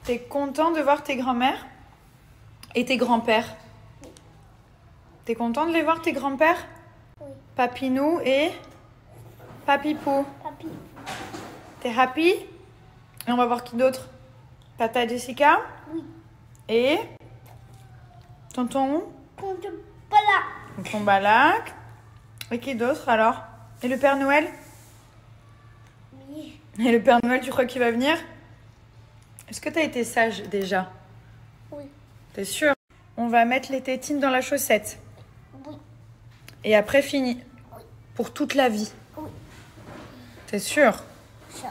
T'es content de voir tes grands-mères et tes grands-pères? T'es content de les voir, tes grands-pères? Oui. Papinou et Papipou. Papi. T'es happy? Et on va voir qui d'autre? Tata Jessica? Oui. Et tonton? Tonton Balak. Tonton Balak. Et qui d'autre alors? Et le Père Noël? Oui. Et le Père Noël, tu crois qu'il va venir? Est-ce que t'as été sage déjà? Oui. T'es sûr? On va mettre les tétines dans la chaussette. Oui. Et après, fini. Oui. Pour toute la vie. Oui. T'es sûr? Sûr.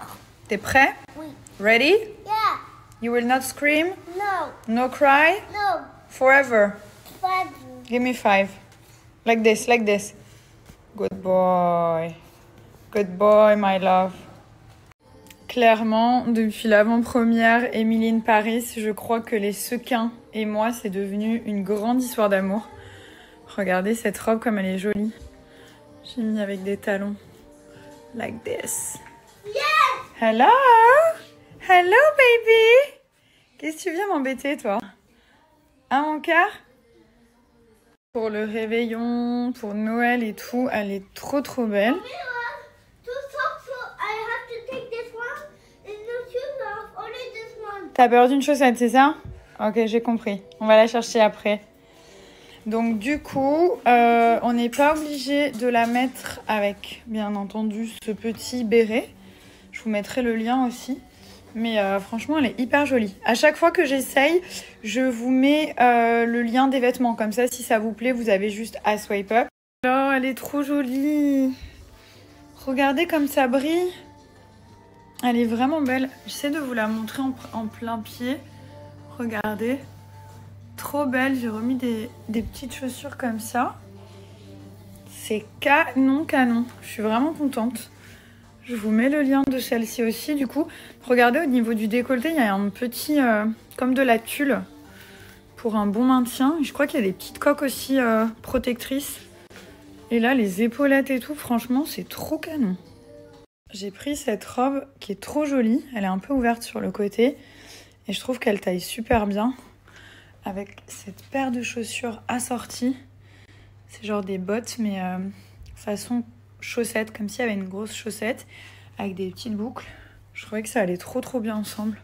T'es prêt? Oui. Ready? Yeah. You will not scream? No. No cry? No. Forever. Five. Give me 5. Like this, like this. Good boy. Good boy, my love. Clairement, depuis l'avant-première Emily Paris, je crois que les sequins et moi, c'est devenu une grande histoire d'amour. Regardez cette robe comme elle est jolie. J'ai mis avec des talons. Like this. Yes. Hello! Hello, baby! Qu'est-ce que tu viens m'embêter, toi? Hein, mon cœur? Pour le réveillon, pour Noël et tout, elle est trop trop belle. T'as perdu une chaussette, c'est ça? Ok, j'ai compris. On va la chercher après. Donc du coup, on n'est pas obligé de la mettre avec, bien entendu, ce petit béret. Je vous mettrai le lien aussi. Mais franchement, elle est hyper jolie. À chaque fois que j'essaye, je vous mets le lien des vêtements. Comme ça, si ça vous plaît, vous avez juste à swipe up. Oh, elle est trop jolie. Regardez comme ça brille. Elle est vraiment belle. J'essaie de vous la montrer en plein pied. Regardez. Trop belle. J'ai remis des petites chaussures comme ça. C'est canon, canon. Je suis vraiment contente. Je vous mets le lien de celle-ci aussi. Du coup, regardez au niveau du décolleté, il y a un petit, comme de la tulle pour un bon maintien. Je crois qu'il y a des petites coques aussi protectrices. Et là, les épaulettes et tout, franchement, c'est trop canon. J'ai pris cette robe qui est trop jolie. Elle est un peu ouverte sur le côté. Et je trouve qu'elle taille super bien. Avec cette paire de chaussures assorties. C'est genre des bottes, mais façon chaussettes, comme s'il y avait une grosse chaussette avec des petites boucles. Je trouvais que ça allait trop trop bien ensemble.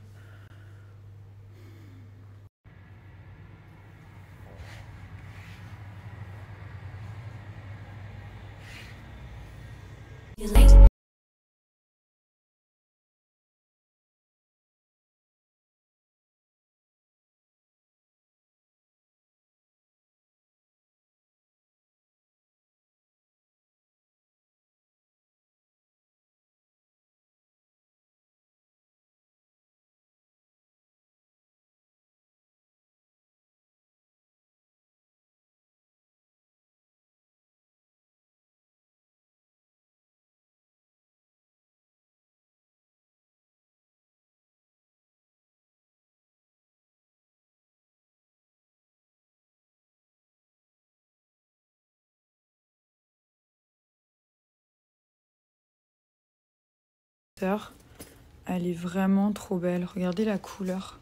Elle est vraiment trop belle. Regardez la couleur.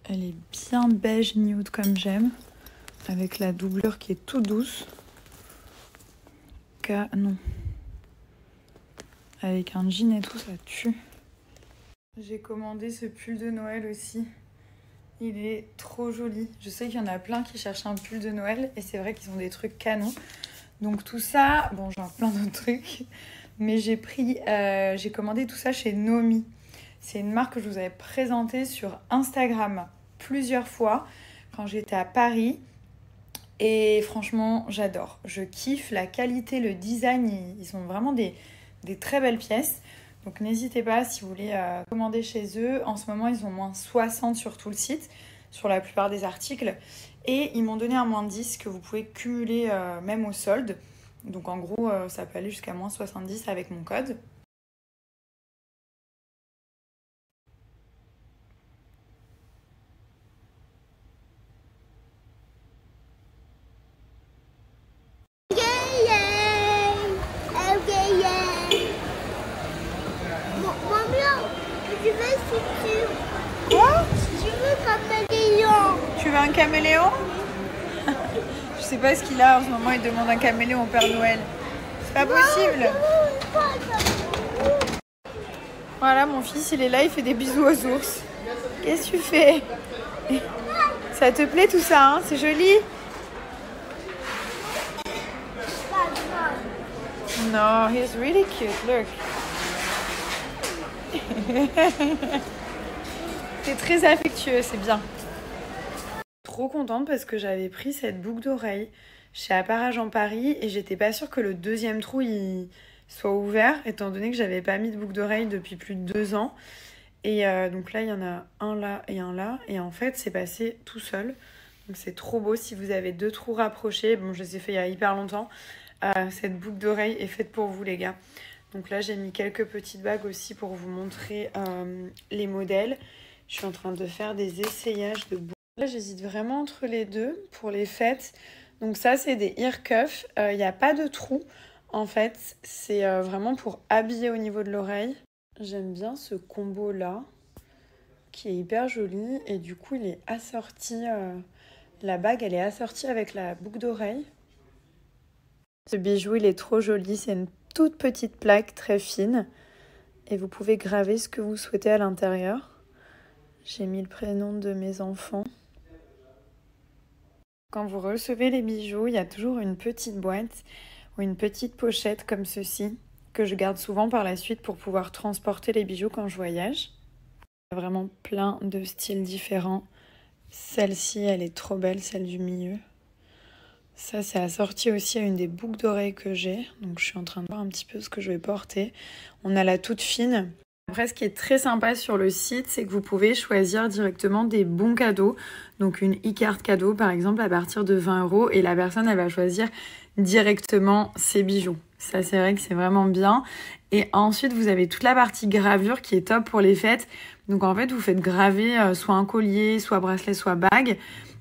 Elle est bien beige nude comme j'aime. Avec la doublure qui est toute douce. Canon. Avec un jean et tout, ça tue. J'ai commandé ce pull de Noël aussi. Il est trop joli. Je sais qu'il y en a plein qui cherchent un pull de Noël. Et c'est vrai qu'ils ont des trucs canons. Donc tout ça, bon, j'ai plein d'autres trucs. Mais j'ai commandé tout ça chez Nomi. C'est une marque que je vous avais présentée sur Instagram plusieurs fois quand j'étais à Paris. Et franchement, j'adore. Je kiffe la qualité, le design. Ils ont vraiment des très belles pièces. Donc n'hésitez pas si vous voulez commander chez eux. En ce moment, ils ont moins 60 sur tout le site, sur la plupart des articles. Et ils m'ont donné un moins 10 que vous pouvez cumuler même au solde. Donc en gros, ça peut aller jusqu'à moins 70 avec mon code. Yeah. caméléon? Je sais pas ce qu'il a en ce moment, il demande un caméléon au Père Noël. C'est pas possible. Voilà, mon fils, il est là, il fait des bisous aux ours. Qu'est-ce que tu fais? Ça te plaît tout ça, hein? C'est joli? No, he's really cute, look. T'es très affectueux, c'est bien. Trop contente parce que j'avais pris cette boucle d'oreille chez Apparage en Paris et j'étais pas sûre que le deuxième trou il soit ouvert étant donné que j'avais pas mis de boucle d'oreille depuis plus de 2 ans. Et donc là, il y en a un là et un là. Et en fait, c'est passé tout seul. Donc c'est trop beau si vous avez 2 trous rapprochés. Bon, je les ai fait il y a hyper longtemps. Cette boucle d'oreille est faite pour vous, les gars. Donc là, j'ai mis quelques petites bagues aussi pour vous montrer les modèles. Je suis en train de faire des essayages de boucles. Là, j'hésite vraiment entre les deux pour les fêtes. Donc ça, c'est des ear cuffs. Il n'y a pas de trou. En fait, c'est vraiment pour habiller au niveau de l'oreille. J'aime bien ce combo-là, qui est hyper joli. Et du coup, il est assorti... la bague, elle est assortie avec la boucle d'oreille. Ce bijou, il est trop joli. C'est une toute petite plaque très fine. Et vous pouvez graver ce que vous souhaitez à l'intérieur. J'ai mis le prénom de mes enfants. Quand vous recevez les bijoux, il y a toujours une petite boîte ou une petite pochette comme ceci que je garde souvent par la suite pour pouvoir transporter les bijoux quand je voyage. Il y a vraiment plein de styles différents. Celle-ci, elle est trop belle, celle du milieu. Ça, c'est assorti aussi à une des boucles d'oreilles que j'ai. Donc, je suis en train de voir un petit peu ce que je vais porter. On a la toute fine. Après, ce qui est très sympa sur le site, c'est que vous pouvez choisir directement des bons cadeaux. Donc, une e-carte cadeau, par exemple, à partir de 20 €. Et la personne, elle va choisir directement ses bijoux. Ça, c'est vrai que c'est vraiment bien. Et ensuite, vous avez toute la partie gravure qui est top pour les fêtes. Donc, en fait, vous faites graver soit un collier, soit bracelet, soit bague.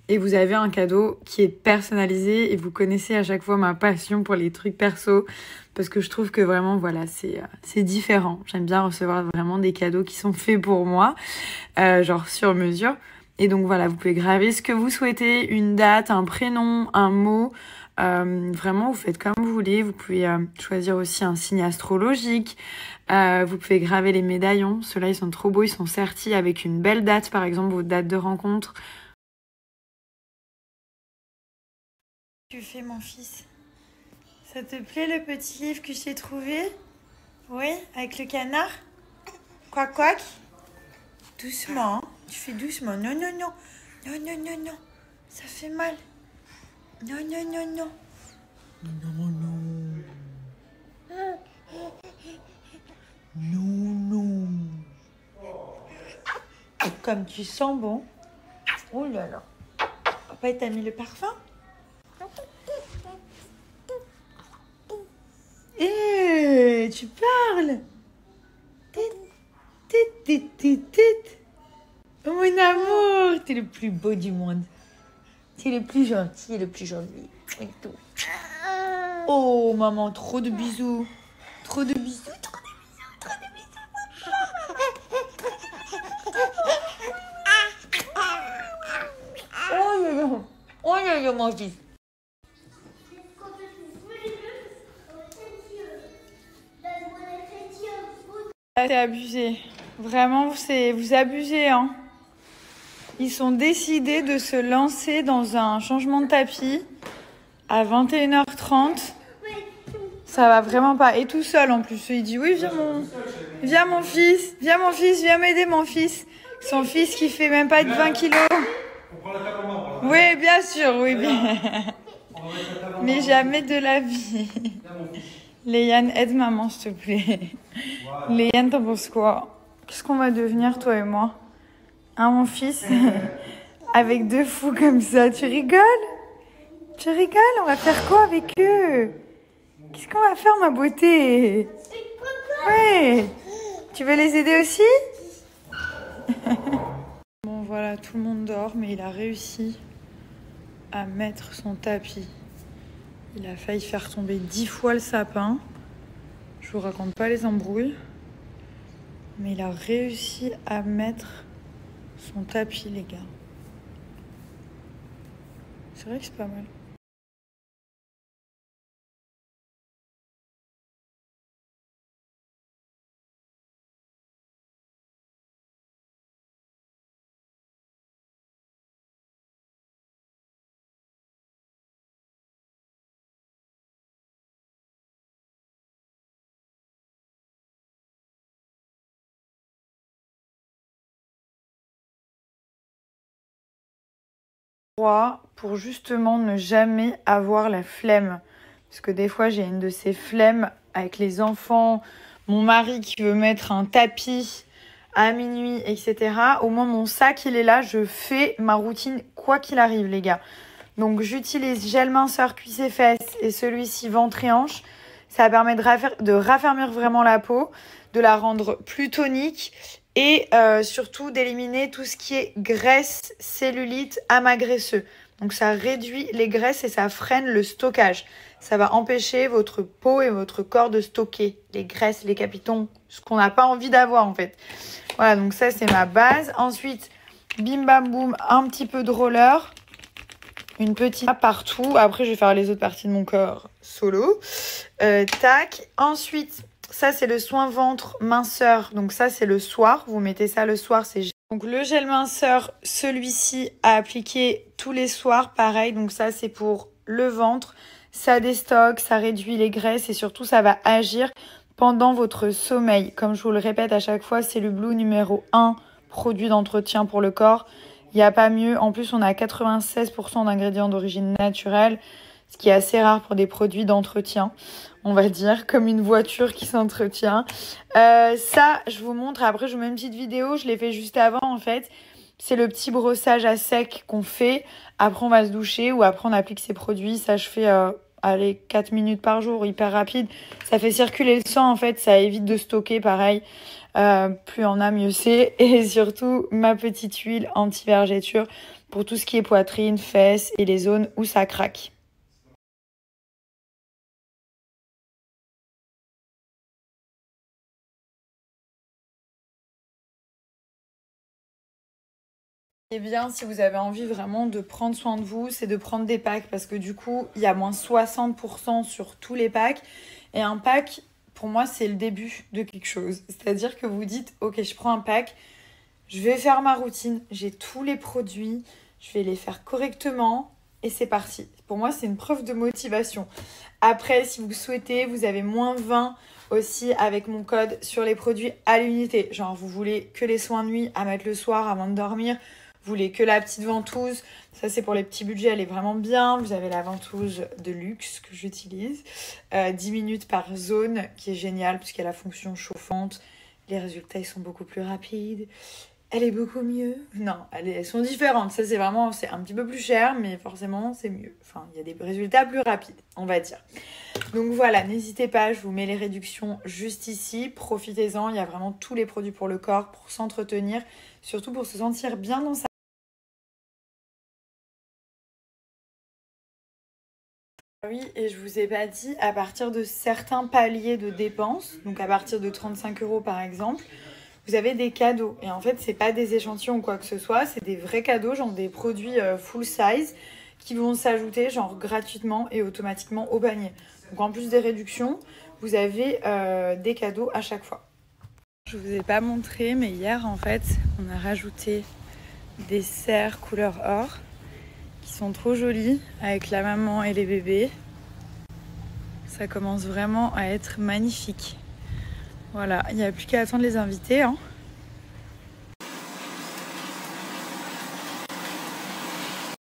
Et vous avez un cadeau qui est personnalisé. Et vous connaissez à chaque fois ma passion pour les trucs perso. Parce que je trouve que vraiment, voilà, c'est différent. J'aime bien recevoir vraiment des cadeaux qui sont faits pour moi. Genre sur mesure. Et donc, voilà, vous pouvez graver ce que vous souhaitez. Une date, un prénom, un mot. Vraiment, vous faites comme vous voulez. Vous pouvez choisir aussi un signe astrologique. Vous pouvez graver les médaillons. Ceux-là, ils sont trop beaux. Ils sont sertis avec une belle date. Par exemple, votre date de rencontre. Tu fais, mon fils? Ça te plaît le petit livre que j'ai trouvé? Oui, avec le canard? Quack, quack. Doucement, hein. Tu fais doucement. Non, non, non. Non, non, non, non. Ça fait mal. Non, non, non, non. Non, non. Non, non. Comme tu sens bon. Oh là là. Papa, t'a mis le parfum? Eh, tu parles? Oh mon amour, t'es le plus beau du monde. T'es le plus gentil, le plus joli. Et tout. Oh maman, trop de bisous. Trop de bisous, trop de bisous, trop de bisous. Oh là là, oh là là, mon fils. C'est abusé. Vraiment, vous abusez, hein. Ils sont décidés de se lancer dans un changement de tapis à 21h30. Ça va vraiment pas. Et tout seul en plus. Il dit oui, viens mon fils, viens m'aider mon fils. Son fils qui fait même pas de 20 kilos. Oui, bien sûr, oui, bien. Mais jamais de la vie. Léane, aide maman, s'il te plaît. Léane, t'en penses quoi? Qu'est-ce qu'on va devenir, toi et moi? Hein, mon fils? Avec 2 fous comme ça, tu rigoles? Tu rigoles? On va faire quoi avec eux? Qu'est-ce qu'on va faire, ma beauté? Ouais. Tu veux les aider aussi? Bon, voilà, tout le monde dort, mais il a réussi à mettre son tapis. Il a failli faire tomber 10 fois le sapin. Je vous raconte pas les embrouilles. Mais il a réussi à mettre son tapis, les gars. C'est vrai que c'est pas mal. Pour justement ne jamais avoir la flemme. Parce que des fois, j'ai une de ces flemmes avec les enfants, mon mari qui veut mettre un tapis à minuit, etc. Au moins, mon sac, il est là. Je fais ma routine quoi qu'il arrive, les gars. Donc, j'utilise gel minceur cuisse et fesses et celui-ci ventre et hanche. Ça permet de raffermir vraiment la peau, de la rendre plus tonique et surtout d'éliminer tout ce qui est graisse, cellulite, amas graisseux. Donc ça réduit les graisses et ça freine le stockage. Ça va empêcher votre peau et votre corps de stocker les graisses, les capitons, ce qu'on n'a pas envie d'avoir en fait. Voilà, donc ça c'est ma base. Ensuite, bim bam boum, un petit peu de roller. Une petite partout. Après, je vais faire les autres parties de mon corps solo. Tac. Ensuite, ça, c'est le soin ventre minceur. Donc ça, c'est le soir. Vous mettez ça le soir. C'est donc le gel minceur, celui-ci à appliquer tous les soirs. Pareil. Donc ça, c'est pour le ventre. Ça déstocke, ça réduit les graisses et surtout, ça va agir pendant votre sommeil. Comme je vous le répète à chaque fois, c'est le Blue numéro 1 produit d'entretien pour le corps. Il n'y a pas mieux. En plus, on a 96% d'ingrédients d'origine naturelle, ce qui est assez rare pour des produits d'entretien, on va dire, comme une voiture qui s'entretient. Ça, je vous montre. Après, je vous mets une petite vidéo. Je l'ai fait juste avant, en fait. C'est le petit brossage à sec qu'on fait. Après, on va se doucher ou après, on applique ces produits. Ça, je fais 4 minutes par jour, hyper rapide. Ça fait circuler le sang, en fait. Ça évite de stocker, pareil. Plus on a, mieux c'est. Et surtout, ma petite huile anti-vergéture pour tout ce qui est poitrine, fesses et les zones où ça craque. Ce qui est bien, si vous avez envie vraiment de prendre soin de vous, c'est de prendre des packs parce que du coup, il y a moins 60% sur tous les packs. Et un pack, pour moi, c'est le début de quelque chose. C'est-à-dire que vous dites, ok, je prends un pack, je vais faire ma routine, j'ai tous les produits, je vais les faire correctement et c'est parti. Pour moi, c'est une preuve de motivation. Après, si vous souhaitez, vous avez moins 20 aussi avec mon code sur les produits à l'unité. Genre, vous voulez que les soins de nuit à mettre le soir avant de dormir. Vous voulez que la petite ventouse. Ça, c'est pour les petits budgets, elle est vraiment bien. Vous avez la ventouse de luxe que j'utilise. 10 minutes par zone, qui est géniale puisqu'elle a la fonction chauffante. Les résultats, ils sont beaucoup plus rapides. Elle est beaucoup mieux. Non, elles sont différentes. Ça, c'est vraiment, c'est un petit peu plus cher, mais forcément, c'est mieux. Enfin, il y a des résultats plus rapides, on va dire. Donc voilà, n'hésitez pas, je vous mets les réductions juste ici. Profitez-en, il y a vraiment tous les produits pour le corps, pour s'entretenir, surtout pour se sentir bien dans sa... Oui, et je vous ai pas dit, à partir de certains paliers de dépenses, donc à partir de 35 € par exemple, vous avez des cadeaux. Et en fait, c'est pas des échantillons ou quoi que ce soit, c'est des vrais cadeaux, genre des produits full size qui vont s'ajouter genre gratuitement et automatiquement au panier. Donc en plus des réductions, vous avez des cadeaux à chaque fois. Je vous ai pas montré, mais hier en fait, on a rajouté des serres couleur or qui sont trop jolies avec la maman et les bébés. Ça commence vraiment à être magnifique. Voilà, il n'y a plus qu'à attendre les invités. Hein.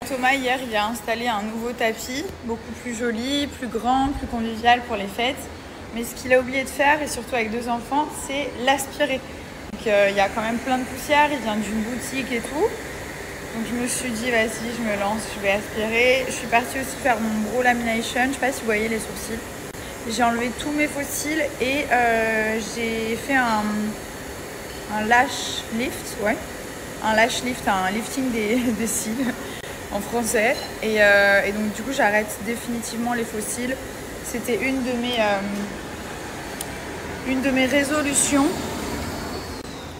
Thomas, hier, il a installé un nouveau tapis, beaucoup plus joli, plus grand, plus convivial pour les fêtes. Mais ce qu'il a oublié de faire, et surtout avec 2 enfants, c'est l'aspirer. Donc il y a quand même plein de poussière, il vient d'une boutique et tout. Donc je me suis dit, vas-y, je me lance, je vais aspirer. Je suis partie aussi faire mon brow lamination, je ne sais pas si vous voyez les sourcils. J'ai enlevé tous mes faux cils et j'ai fait un lash lift, ouais. Un lash lift, un lifting des cils en français. Et donc du coup j'arrête définitivement les faux cils. C'était une de mes résolutions.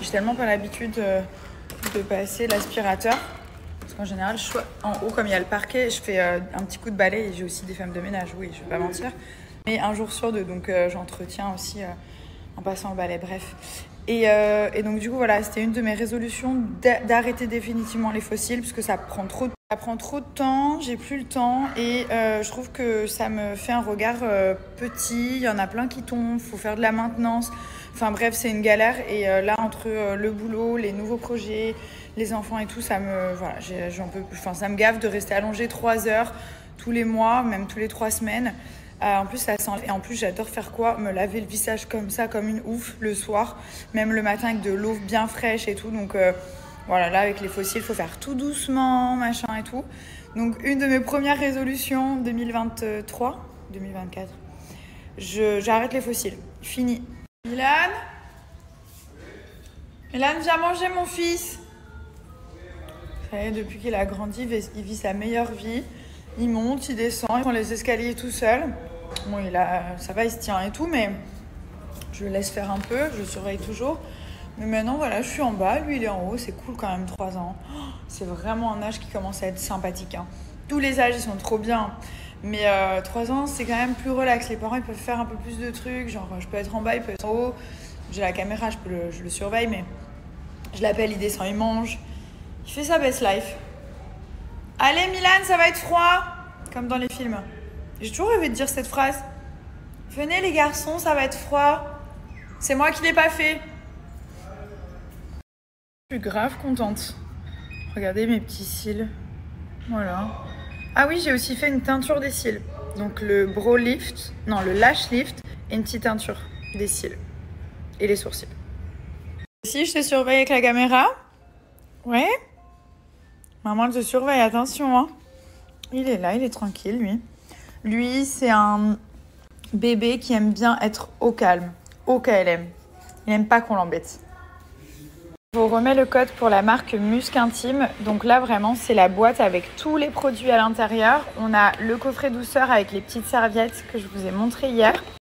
J'ai tellement pas l'habitude de passer l'aspirateur. Parce qu'en général, je suis en haut, comme il y a le parquet, je fais un petit coup de balai et j'ai aussi des femmes de ménage, oui, je vais pas mentir. Mais un jour sur deux, donc j'entretiens aussi en passant au balai, bref. Et donc du coup, voilà, c'était une de mes résolutions d'arrêter définitivement les fossiles parce que ça prend trop de temps, j'ai plus le temps et je trouve que ça me fait un regard petit, il y en a plein qui tombent, faut faire de la maintenance. Enfin bref, c'est une galère et là, entre le boulot, les nouveaux projets, les enfants et tout, ça me, voilà, ça me gave de rester allongée 3 heures tous les mois, même tous les 3 semaines. En plus, ça sent... Et en plus, j'adore faire quoi? Me laver le visage comme ça, comme une ouf, le soir. Même le matin avec de l'eau bien fraîche et tout. Donc voilà, là, avec les fossiles, il faut faire tout doucement, machin et tout. Donc, une de mes premières résolutions 2023, 2024, j'arrête les fossiles. Fini. Milan, viens manger mon fils. Vous savez, depuis qu'il a grandi, il vit sa meilleure vie. Il monte, il descend, il prend les escaliers tout seul. Bon, ça va, il se tient et tout, mais je le laisse faire un peu, je le surveille toujours. Mais maintenant, voilà, je suis en bas, lui il est en haut, c'est cool quand même, 3 ans. C'est vraiment un âge qui commence à être sympathique. Hein. Tous les âges, ils sont trop bien. Mais 3 ans, c'est quand même plus relax. Les parents, ils peuvent faire un peu plus de trucs. Genre, je peux être en bas, il peut être en haut. J'ai la caméra, je le surveille, mais je l'appelle, il descend, il mange. Il fait sa best life. Allez Milan, ça va être froid. Comme dans les films. J'ai toujours rêvé de dire cette phrase. Venez les garçons, ça va être froid. C'est moi qui l'ai pas fait. Je suis grave contente. Regardez mes petits cils. Voilà. Ah oui, j'ai aussi fait une teinture des cils. Donc le le lash lift et une petite teinture des cils. Et les sourcils. Si je te surveille avec la caméra. Ouais. Maman, elle te surveille, attention. Hein. Il est là, il est tranquille, lui. Lui, c'est un bébé qui aime bien être au calme, au KLM. Il n'aime pas qu'on l'embête. Je vous remets le code pour la marque Musc Intime. Donc là, vraiment, c'est la boîte avec tous les produits à l'intérieur. On a le coffret douceur avec les petites serviettes que je vous ai montré hier.